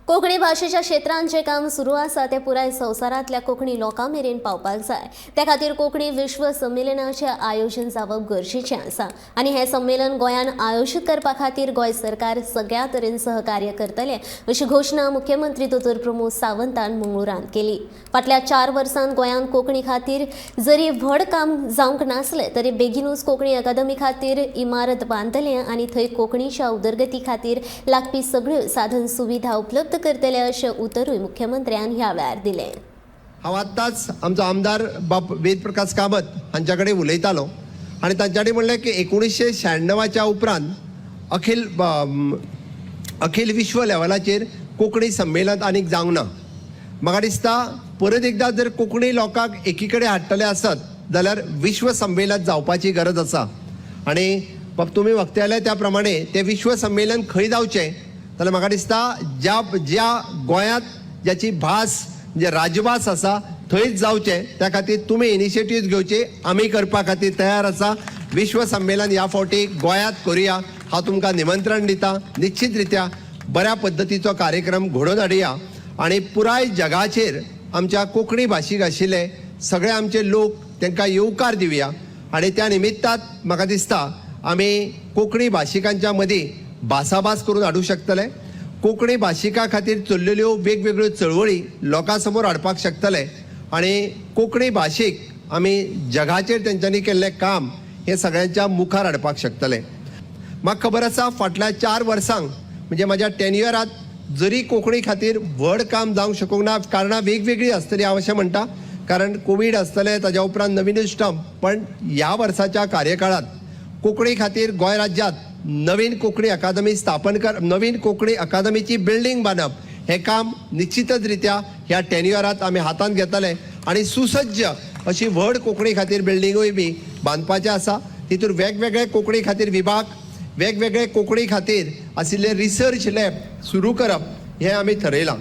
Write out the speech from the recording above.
कोंकणी भाषेच्या क्षेत्रांत जे काम सुरू आसा ते पुराय संवसारांतल्या कोंकणी लोकां मेरेन पावपाक जाय। त्या खातीर कोंकणी विश्व संमेलनाचें आयोजन जावप गरजेचें आसा आनी हें संमेलन गोंयान आयोजीत करपा खातीर गोंय सरकार सगळ्या तरेन सहकार्य करतले अशी घोशणा मुख्यमंत्री दोतोर प्रमोद सावंतान मंगळुरांत केली। फाटल्या 4 वर्सांत गोंयांत कोंकणी खातीर जरी व्हड काम जावंक नासलें तरी बेगीनूच कोंकणी अकादमी खातीर इमारत बांदतले आनी थंय कोंकणीच्या उदरगती खातीर लागपी सगळ्यो साधन सुविधा उपलब्ध करतले अशें उतरूय मुख्यमंत्र्यान ह्या वेळार दिलें। हांव आत्ताच आमचो आमदार बाब वेद प्रकाश कामत हांच्या कडेन उलयतालो आनी तांच्या कडेन म्हणलें की 1996च्या उपरांत अखिल विश्व लेवलाचेर कोंकणी संमेलन आनीक जावंक ना। म्हाका दिसता परत एकदां जर कोंकणी लोकांक एकी कडेन हाडटले आसत जाल्यार विश्व संमेलन जावपाची गरज आसा। आनी तुमी वक्तले त्या प्रमाणे ते विश्व संमेलन खंय जावचें जाल्यार म्हाका दिसता ज्या गोंयांत ज्याची भास जे राजभास आसा थंयच जावचें। त्या खातीर तुमी इनिशिएटीव्ह घेवचे, आमी करपा खातीर तयार आसा। विश्व संमेलन ह्या फावटी गोंयांत करुया, हांव तुमकां निमंत्रण दिता। निश्चित रित्या बऱ्या पद्दतीचो कार्यक्रम घडोवन हाडुया आनी पुराय जगाचेर आमच्या कोंकणी भाशीक आशिल्ले सगळे आमचे लोक तांकां येवकार दिवया आनी त्या निमित्तान म्हाका दिसता आमी कोंकणी भाशिकांच्या मदीं भासाभास करून हाडूं शकतले। कोंकणी भाशिकां खातीर चल्लेल्यो वेगवेगळ्यो चळवळी लोकां समोर हाडपाक शकतले आनी कोंकणी भाशेक आमी जगाचेर तेंच्यांनी केल्लें काम हें सगळ्यांच्या मुखार हाडपाक शकतले। म्हाका खबर आसा फाटल्या 4 वर्सांक म्हणजे म्हाज्या टेन्युअरांत जरी कोंकणी खातीर व्हड काम जावंक शकूंक ना, कारणां वेगवेगळी आसतली हांव अशें म्हणटा, कारण कोवीड आसतलें ताज्या उपरांत नवीन स्टंप, पण ह्या वर्साच्या कार्यकाळांत कोंकणी खातीर गोंय राज्यांत नवीन कोंकणी अकादमी स्थापन नवीन कोंकणी अकादमीची बिल्डींग बांदप हें काम निश्चितच रित्या ह्या टेन्युअरांत आमी हातांत घेतले आनी सुसज्ज अशी व्हड कोंकणी खातीर बिल्डिंगूय बी बांदपाचें आसा। तितूर वेगवेगळे कोंकणी खातीर विभाग, वेगवेगळे कोंकणी खातीर आशिल्ले रिसर्च लॅब सुरू करप हें आमी थरयलां।